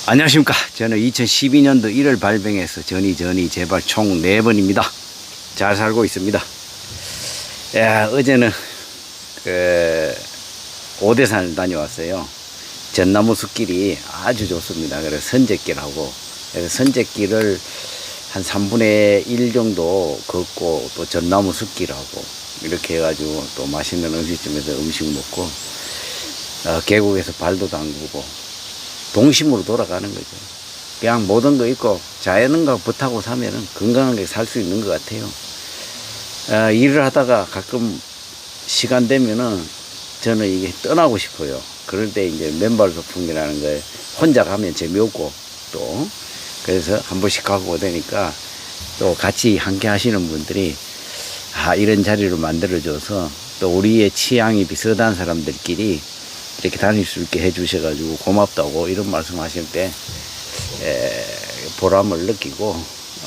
안녕하십니까. 저는 2012년도 1월 발병해서 전이 재발 총 4번입니다. 잘 살고 있습니다. 어제는 오대산을 다녀왔어요. 전나무 숲길이 아주 좋습니다. 그래서 선제길하고, 그래서 선제길을 한 3분의 1 정도 걷고, 또 전나무 숲길하고 이렇게 해가지고 또 맛있는 음식점에서 음식 먹고, 계곡에서 발도 담그고 동심으로 돌아가는 거죠. 그냥 모든 거 있고 자연과 붙하고 사면은 건강하게 살 수 있는 것 같아요. 일을 하다가 가끔 시간 되면은 저는 이게 떠나고 싶어요. 그럴 때 이제 맨발 소풍이라는 걸 혼자 가면 재미없고, 또 그래서 한 번씩 가고 오다니까 또 같이 함께 하시는 분들이 이런 자리를 만들어줘서 또 우리의 취향이 비슷한 사람들끼리 이렇게 다닐 수 있게 해주셔가지고 고맙다고 이런 말씀 하실 때 보람을 느끼고,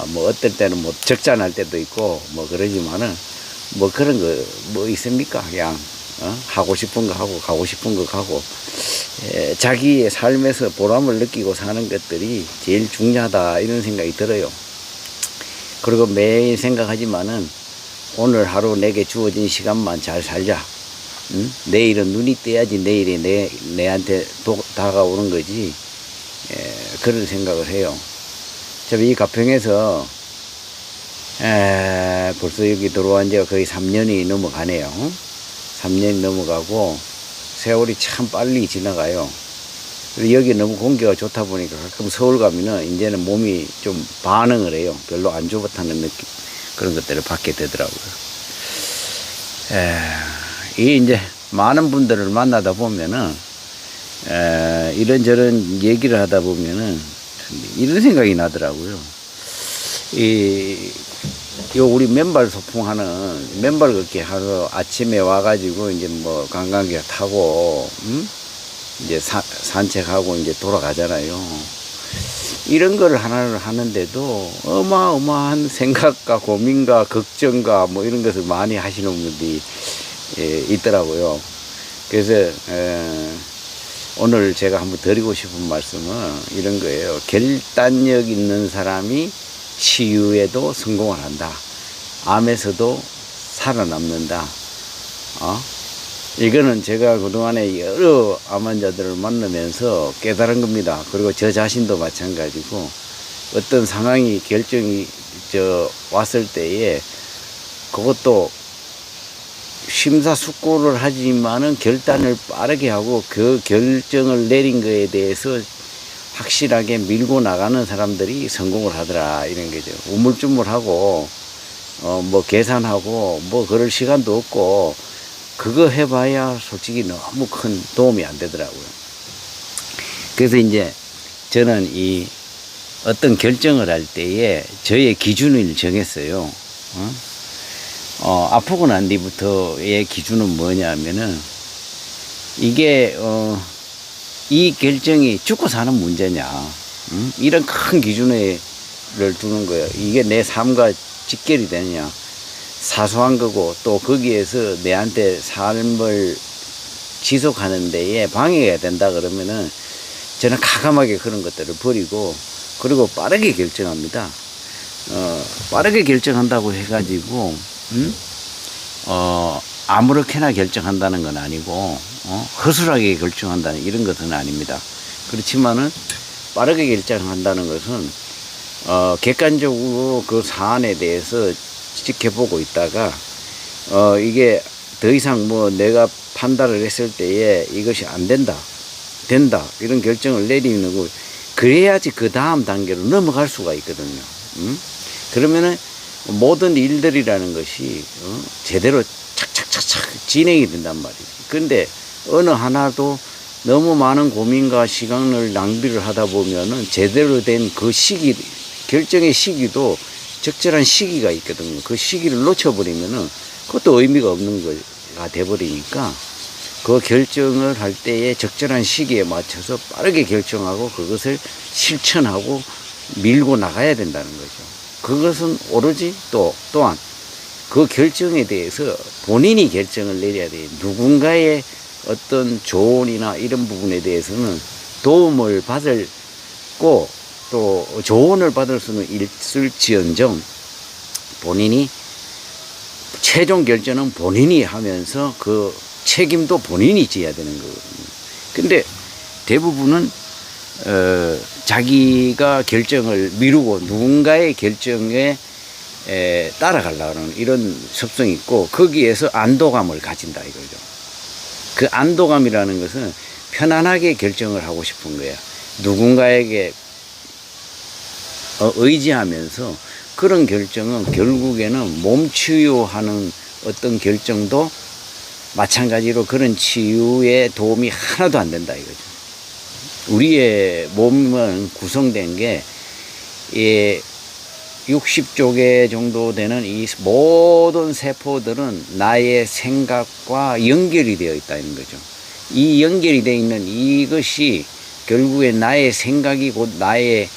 뭐 어떨 때는 뭐 적잖을 때도 있고 뭐 그러지만은 뭐 그런 거 뭐 있습니까? 그냥 하고 싶은 거 하고 가고 싶은 거 가고, 자기의 삶에서 보람을 느끼고 사는 것들이 제일 중요하다 이런 생각이 들어요. 그리고 매일 생각하지만은 오늘 하루 내게 주어진 시간만 잘 살자. 내일은 눈이 떠야지 내일이 내한테 다가오는 거지. 그런 생각을 해요. 이 가평에서 벌써 여기 들어온 지가 거의 3년이 넘어가네요. 3년이 넘어가고 세월이 참 빨리 지나가요. 여기 너무 공기가 좋다 보니까 가끔 서울 가면은 이제는 몸이 좀 반응을 해요. 별로 안 좋다는 느낌, 그런 것들을 받게 되더라고요. 이게 이제 많은 분들을 만나다 보면은 이런저런 얘기를 하다 보면은 이런 생각이 나더라고요. 우리 맨발 소풍하는 맨발 걷기 하러 아침에 와가지고 이제 뭐 관광객 타고 이제 산책하고 이제 돌아가잖아요. 이런 걸 하나를 하는데도 어마어마한 생각과 고민과 걱정과 뭐 이런 것을 많이 하시는 분들이 있더라고요. 그래서 오늘 제가 한번 드리고 싶은 말씀은 이런 거예요. 결단력 있는 사람이 치유에도 성공을 한다. 암에서도 살아남는다. 이거는 제가 그동안에 여러 암 환자들을 만나면서 깨달은 겁니다. 그리고 저 자신도 마찬가지고, 어떤 상황이 결정이 왔을 때에 그것도 심사숙고를 하지만은 결단을 빠르게 하고 그 결정을 내린 거에 대해서 확실하게 밀고 나가는 사람들이 성공을 하더라 이런 거죠. 우물쭈물하고 뭐 계산하고 뭐 그럴 시간도 없고 그거 해봐야 솔직히 너무 큰 도움이 안 되더라고요. 그래서 이제 저는 이 어떤 결정을 할 때에 저의 기준을 정했어요. 아프고 난 뒤부터의 기준은 뭐냐면은 이게 이 결정이 죽고 사는 문제냐, 이런 큰 기준을 두는 거예요. 이게 내 삶과 직결이 되느냐, 사소한 거고 또 거기에서 내한테 삶을 지속하는 데에 방해가 된다 그러면은 저는 가감하게 그런 것들을 버리고, 그리고 빠르게 결정합니다. 빠르게 결정한다고 해가지고 아무렇게나 결정한다는 건 아니고 허술하게 결정한다는 이런 것은 아닙니다. 그렇지만은 빠르게 결정한다는 것은 객관적으로 그 사안에 대해서 지켜보고 있다가 이게 더 이상 뭐 내가 판단을 했을 때에 이것이 안 된다 이런 결정을 내리는 거, 그래야지 그 다음 단계로 넘어갈 수가 있거든요. 그러면은 모든 일들이라는 것이 제대로 착착착착 진행이 된단 말이지. 그런데 어느 하나도 너무 많은 고민과 시간을 낭비를 하다 보면은 제대로 된 그 시기, 결정의 시기도 적절한 시기가 있거든요. 그 시기를 놓쳐버리면은 그것도 의미가 없는 거가 돼버리니까, 그 결정을 할 때에 적절한 시기에 맞춰서 빠르게 결정하고 그것을 실천하고 밀고 나가야 된다는 거죠. 그것은 오로지 또한 그 결정에 대해서 본인이 결정을 내려야 돼요. 누군가의 어떤 조언이나 이런 부분에 대해서는 도움을 받을 있고 또 조언을 받을 수는 있을지언정 본인이 최종 결정은 본인이 하면서 그 책임도 본인이 져야 되는 거거든요. 근데 대부분은 자기가 결정을 미루고 누군가의 결정에 따라가려는 이런 습성이 있고 거기에서 안도감을 가진다 이거죠. 그 안도감이라는 것은 편안하게 결정을 하고 싶은 거야. 누군가에게 의지하면서 그런 결정은 결국에는 몸 치유하는 어떤 결정도 마찬가지로 그런 치유에 도움이 하나도 안 된다 이거죠. 우리의 몸은 구성된 게 60조 정도 되는 이 모든 세포들은 나의 생각과 연결이 되어 있다는 거죠. 이 연결이 되어 있는 이것이 결국에 나의 생각이 곧 나의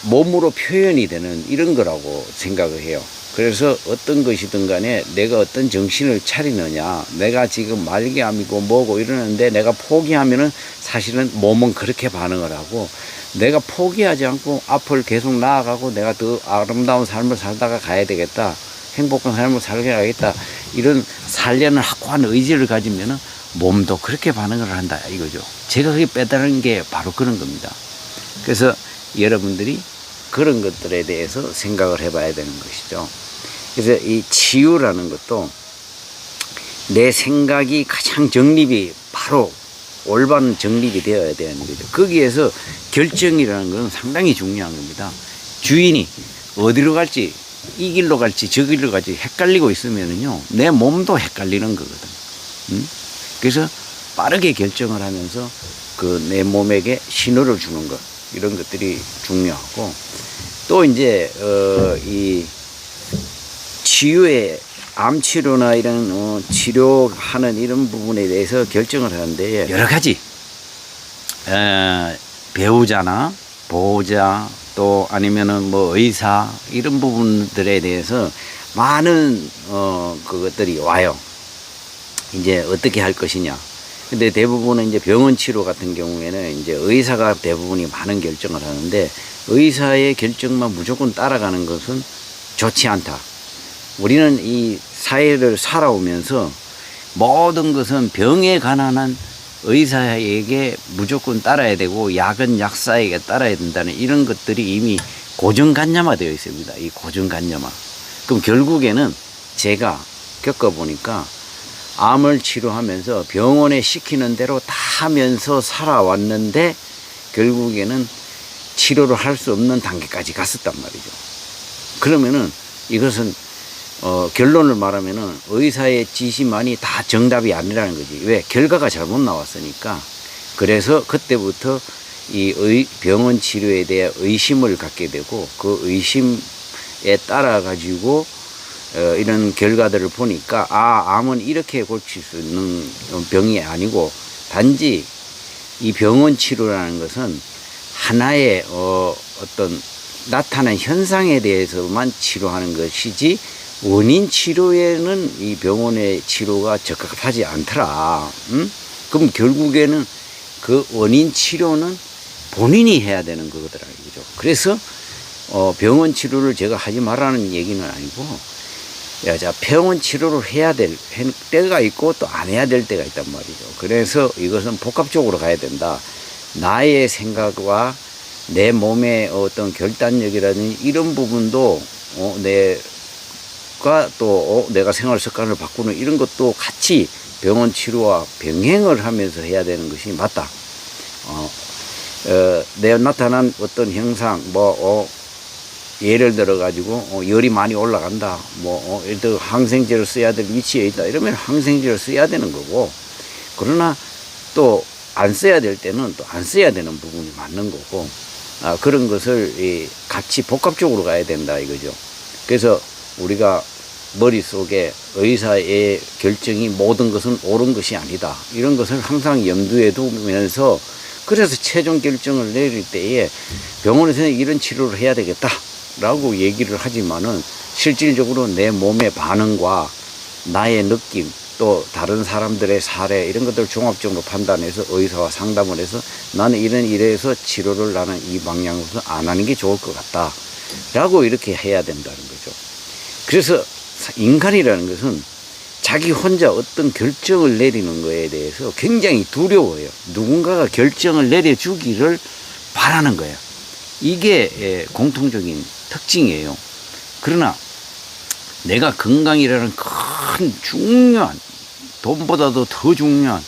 몸으로 표현이 되는 이런 거라고 생각을 해요. 그래서 어떤 것이든 간에 내가 어떤 정신을 차리느냐, 내가 지금 말기암이고 뭐고 이러는데 내가 포기하면은 사실은 몸은 그렇게 반응을 하고, 내가 포기하지 않고 앞을 계속 나아가고 내가 더 아름다운 삶을 살다가 가야 되겠다, 행복한 삶을 살아야겠다, 이런 살려는 확고한 의지를 가지면은 몸도 그렇게 반응을 한다 이거죠. 제가 그게 빼달은 게 바로 그런 겁니다. 그래서 여러분들이 그런 것들에 대해서 생각을 해봐야 되는 것이죠. 그래서 이 치유라는 것도 내 생각이 가장 정립이 바로 올바른 정립이 되어야 되는 거죠. 거기에서 결정이라는 건 상당히 중요한 겁니다. 주인이 어디로 갈지, 이 길로 갈지 저 길로 갈지 헷갈리고 있으면은요, 내 몸도 헷갈리는 거거든. 그래서 빠르게 결정을 하면서 그 내 몸에게 신호를 주는 것, 이런 것들이 중요하고, 또 이제 이 치유의 암 치료나 이런 치료하는 이런 부분에 대해서 결정을 하는데, 여러 가지 배우자나 보호자 또 아니면은 뭐 의사 이런 부분들에 대해서 많은 그것들이 와요. 이제 어떻게 할 것이냐. 근데 대부분은 이제 병원 치료 같은 경우에는 이제 의사가 대부분이 많은 결정을 하는데, 의사의 결정만 무조건 따라가는 것은 좋지 않다. 우리는 이 사회를 살아오면서 모든 것은 병에 관한 의사에게 무조건 따라야 되고 약은 약사에게 따라야 된다는 이런 것들이 이미 고정관념화되어 있습니다. 이 고정관념화. 그럼 결국에는 제가 겪어보니까 암을 치료하면서 병원에 시키는 대로 다 하면서 살아왔는데 결국에는 치료를 할 수 없는 단계까지 갔었단 말이죠. 그러면은 이것은 결론을 말하면은 의사의 지시만이 다 정답이 아니라는 거지. 왜? 결과가 잘못 나왔으니까. 그래서 그때부터 이 병원 치료에 대해 의심을 갖게 되고, 그 의심에 따라 가지고 이런 결과들을 보니까 암은 이렇게 고칠 수 있는 병이 아니고, 단지 이 병원 치료라는 것은 하나의 어떤 나타난 현상에 대해서만 치료하는 것이지, 원인 치료에는 이 병원의 치료가 적합하지 않더라. 그럼 결국에는 그 원인 치료는 본인이 해야 되는 거더라 이거죠. 그래서 병원 치료를 제가 하지 말라는 얘기는 아니고, 자, 병원 치료를 해야 될 때가 있고 또 안 해야 될 때가 있단 말이죠. 그래서 이것은 복합적으로 가야 된다. 나의 생각과 내 몸의 어떤 결단력이라든지 이런 부분도 내가 또 내가 생활 습관을 바꾸는 이런 것도 같이 병원 치료와 병행을 하면서 해야 되는 것이 맞다. 내가 나타난 어떤 형상, 예를 들어 가지고 열이 많이 올라간다, 예를 들어 항생제를 써야 될 위치에 있다 이러면 항생제를 써야 되는 거고, 그러나 또 안 써야 될 때는 또 안 써야 되는 부분이 맞는 거고, 그런 것을 같이 복합적으로 가야 된다 이거죠. 그래서 우리가 머릿속에 의사의 결정이 모든 것은 옳은 것이 아니다, 이런 것을 항상 염두에 두면서, 그래서 최종 결정을 내릴 때에 병원에서는 이런 치료를 해야 되겠다 라고 얘기를 하지만은 실질적으로 내 몸의 반응과 나의 느낌, 또 다른 사람들의 사례 이런 것들을 종합적으로 판단해서 의사와 상담을 해서 나는 이래서 치료를 나는 이 방향으로 안 하는 게 좋을 것 같다 라고 이렇게 해야 된다는 거죠. 그래서 인간이라는 것은 자기 혼자 어떤 결정을 내리는 거에 대해서 굉장히 두려워요. 누군가가 결정을 내려주기를 바라는 거예요. 이게 공통적인 특징이에요. 그러나 내가 건강이라는 큰 중요한, 돈보다도 더 중요한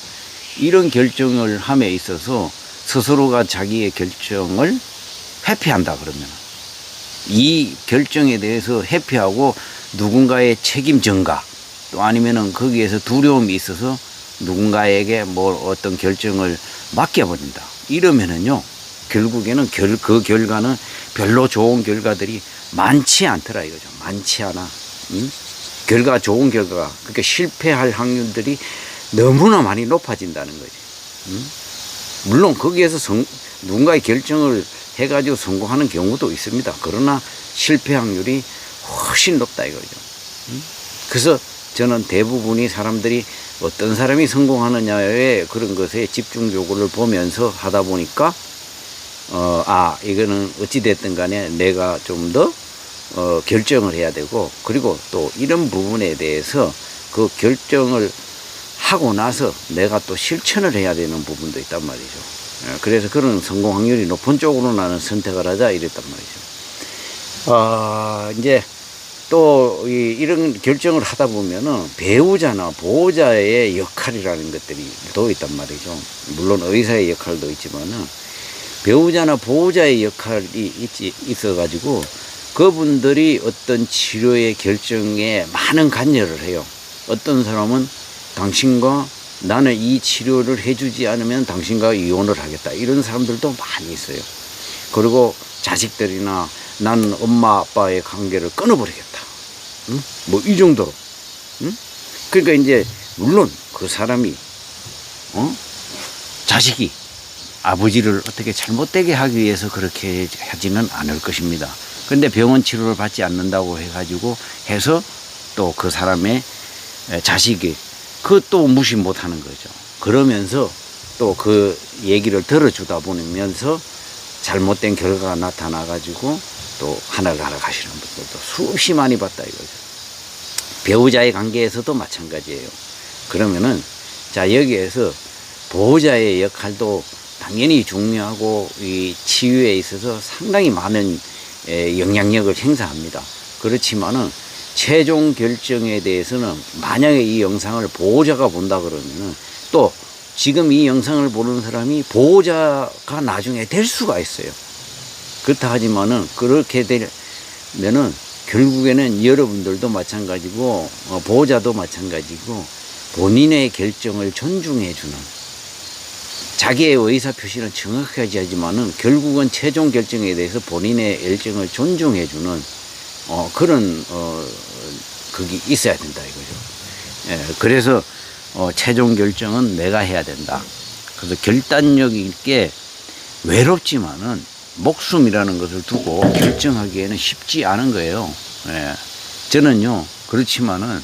이런 결정을 함에 있어서 스스로가 자기의 결정을 회피한다 그러면 이 결정에 대해서 회피하고 누군가의 책임 전가 또 아니면은 거기에서 두려움이 있어서 누군가에게 뭐 어떤 결정을 맡겨버린다 이러면은요 결국에는 그 결과는 별로 좋은 결과들이 많지 않더라 이거죠. 많지 않아. 결과 좋은 결과가 그러니까 실패할 확률들이 너무나 많이 높아진다는 거지. 물론 거기에서 누군가의 결정을 해가지고 성공하는 경우도 있습니다. 그러나 실패 확률이 훨씬 높다 이거죠. 그래서 저는 대부분이 사람들이 어떤 사람이 성공하느냐의 그런 것에 집중적으로 보면서 하다 보니까 이거는 어찌됐든 간에 내가 좀 더 결정을 해야 되고 그리고 또 이런 부분에 대해서 그 결정을 하고 나서 내가 또 실천을 해야 되는 부분도 있단 말이죠. 그래서 그런 성공 확률이 높은 쪽으로 나는 선택을 하자 이랬단 말이죠. 이제 또 이런 결정을 하다 보면은 배우자나 보호자의 역할이라는 것들이 또 있단 말이죠. 물론 의사의 역할도 있지만은 배우자나 보호자의 역할이 있어가지고 그분들이 어떤 치료의 결정에 많은 관여를 해요. 어떤 사람은 당신과 나는 이 치료를 해주지 않으면 당신과 이혼을 하겠다 이런 사람들도 많이 있어요. 그리고 자식들이나 나는 엄마 아빠의 관계를 끊어버리겠다. 뭐 이 정도로. 그러니까 이제 물론 그 사람이 자식이 아버지를 어떻게 잘못되게 하기 위해서 그렇게 하지는 않을 것입니다. 근데 병원 치료를 받지 않는다고 해가지고 해서 또 그 사람의 자식이 그것도 무시 못하는 거죠. 그러면서 또 그 얘기를 들어주다 보면서 잘못된 결과가 나타나가지고 또 하늘을 날아가시는 분들도 수없이 많이 봤다 이거죠. 배우자의 관계에서도 마찬가지예요. 그러면은 자 여기에서 보호자의 역할도 당연히 중요하고 이 치유에 있어서 상당히 많은 영향력을 행사합니다. 그렇지만은 최종 결정에 대해서는 만약에 이 영상을 보호자가 본다 그러면은 또 지금 이 영상을 보는 사람이 보호자가 나중에 될 수가 있어요. 그렇다 하지만은 그렇게 되면은 결국에는 여러분들도 마찬가지고 보호자도 마찬가지고 본인의 결정을 존중해 주는 자기의 의사표시는 정확하지 하지만은 결국은 최종 결정에 대해서 본인의 결정을 존중해 주는 그런 그게 있어야 된다 이거죠. 그래서 최종 결정은 내가 해야 된다. 그래서 결단력 있게 외롭지만은 목숨이라는 것을 두고 결정하기에는 쉽지 않은 거예요. 저는요 그렇지만은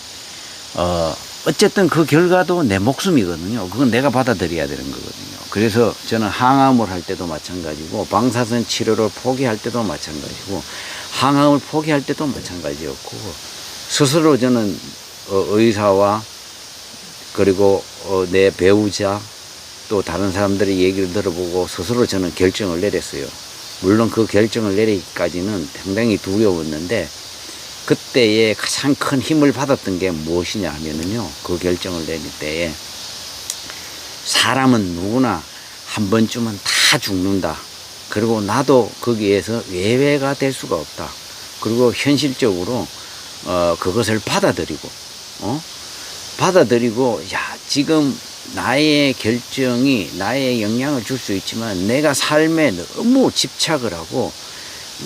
어쨌든 그 결과도 내 목숨이거든요. 그건 내가 받아들여야 되는 거거든요. 그래서 저는 항암을 할 때도 마찬가지고 방사선 치료를 포기할 때도 마찬가지고 항암을 포기할 때도 마찬가지였고 스스로 저는 의사와 그리고 내 배우자 또 다른 사람들의 얘기를 들어보고 스스로 저는 결정을 내렸어요. 물론 그 결정을 내리기까지는 상당히 두려웠는데 그때에 가장 큰 힘을 받았던 게 무엇이냐 하면은요, 그 결정을 내릴 때에 사람은 누구나 한 번쯤은 다 죽는다. 그리고 나도 거기에서 예외가 될 수가 없다. 그리고 현실적으로 그것을 받아들이고 야 지금 나의 결정이 나의 영향을 줄 수 있지만 내가 삶에 너무 집착을 하고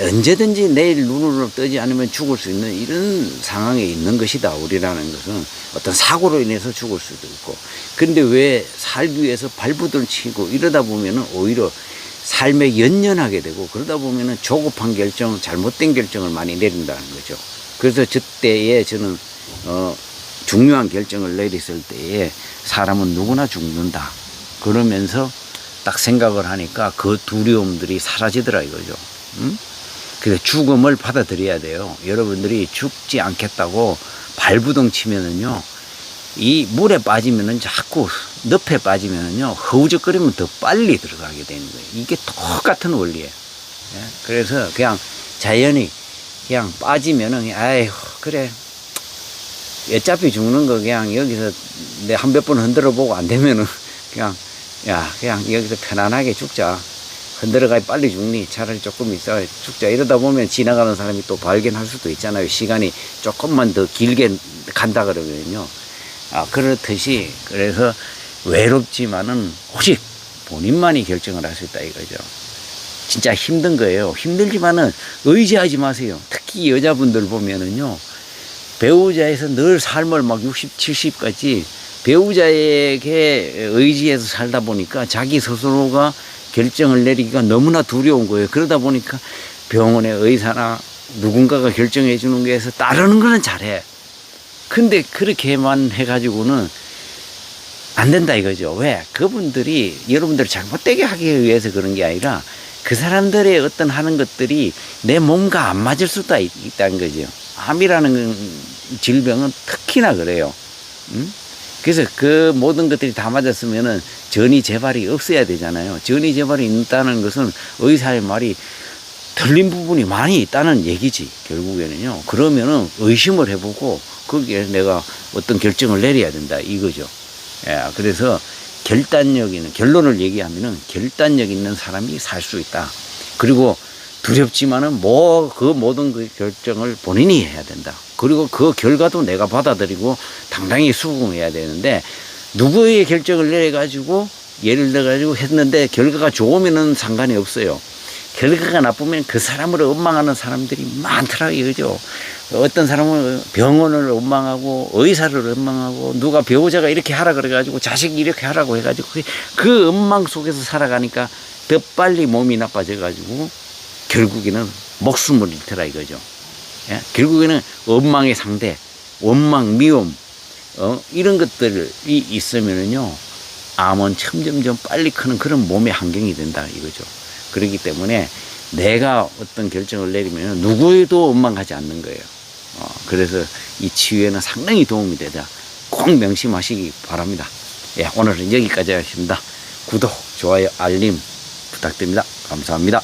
언제든지 내일 눈으로 뜨지 않으면 죽을 수 있는 이런 상황에 있는 것이다. 우리라는 것은 어떤 사고로 인해서 죽을 수도 있고 근데 왜 살기 위해서 발부들 치고 이러다 보면은 오히려 삶에 연연하게 되고 그러다 보면은 조급한 결정, 잘못된 결정을 많이 내린다는 거죠. 그래서 저때에 저는 중요한 결정을 내렸을 때에 사람은 누구나 죽는다. 그러면서 딱 생각을 하니까 그 두려움들이 사라지더라 이거죠. 응? 그래서 죽음을 받아들여야 돼요. 여러분들이 죽지 않겠다고 발부동 치면은요, 이 물에 빠지면은 자꾸 늪에 빠지면은요, 허우적거리면 더 빨리 들어가게 되는 거예요. 이게 똑같은 원리예요. 예? 그래서 그냥 자연히 그냥 빠지면은, 아이고, 그래. 어차피 죽는 거 그냥 여기서 내 한 몇 번 흔들어 보고 안 되면은 그냥, 야, 그냥 여기서 편안하게 죽자. 흔들어가야 빨리 죽니? 차라리 조금 있어 죽자. 이러다 보면 지나가는 사람이 또 발견할 수도 있잖아요. 시간이 조금만 더 길게 간다 그러면요. 그렇듯이, 그래서 외롭지만은 오직 본인만이 결정을 할 수 있다 이거죠. 진짜 힘든 거예요. 힘들지만은 의지하지 마세요. 특히 여자분들 보면은요, 배우자에서 늘 삶을 막 60, 70까지 배우자에게 의지해서 살다 보니까 자기 스스로가 결정을 내리기가 너무나 두려운 거예요. 그러다 보니까 병원의 의사나 누군가가 결정해 주는 거에서 따르는 거는 잘해. 근데 그렇게만 해가지고는 안 된다 이거죠. 왜? 그분들이 여러분들을 잘못되게 하기 위해서 그런 게 아니라 그 사람들의 어떤 하는 것들이 내 몸과 안 맞을 수도 있다는 거죠. 암이라는 질병은 특히나 그래요. 그래서 그 모든 것들이 다 맞았으면은 전이 재발이 없어야 되잖아요. 전이 재발이 있다는 것은 의사의 말이 틀린 부분이 많이 있다는 얘기지, 결국에는요. 그러면은 의심을 해보고 거기에 내가 어떤 결정을 내려야 된다 이거죠. 예, 그래서 결단력 있는, 결론을 얘기하면은 결단력 있는 사람이 살 수 있다. 그리고 두렵지만은 그 모든 그 결정을 본인이 해야 된다. 그리고 그 결과도 내가 받아들이고 당당히 수긍해야 되는데, 누구의 결정을 내려가지고 예를 들어가지고 했는데 결과가 좋으면은 상관이 없어요. 결과가 나쁘면 그 사람을 원망하는 사람들이 많더라고요. 그죠? 어떤 사람은 병원을 원망하고 의사를 원망하고 누가 배우자가 이렇게 하라 그래가지고 자식이 이렇게 하라고 해가지고 그 원망 속에서 살아가니까 더 빨리 몸이 나빠져가지고 결국에는 목숨을 잃더라 이거죠. 예? 결국에는 원망의 상대, 원망, 미움, 이런 것들이 있으면은요, 암은 점점점 빨리 크는 그런 몸의 환경이 된다 이거죠. 그렇기 때문에 내가 어떤 결정을 내리면 누구에도 원망하지 않는 거예요. 그래서 이 치유에는 상당히 도움이 되자 꼭 명심하시기 바랍니다. 예, 오늘은 여기까지 하겠습니다. 구독, 좋아요, 알림 부탁드립니다. 감사합니다.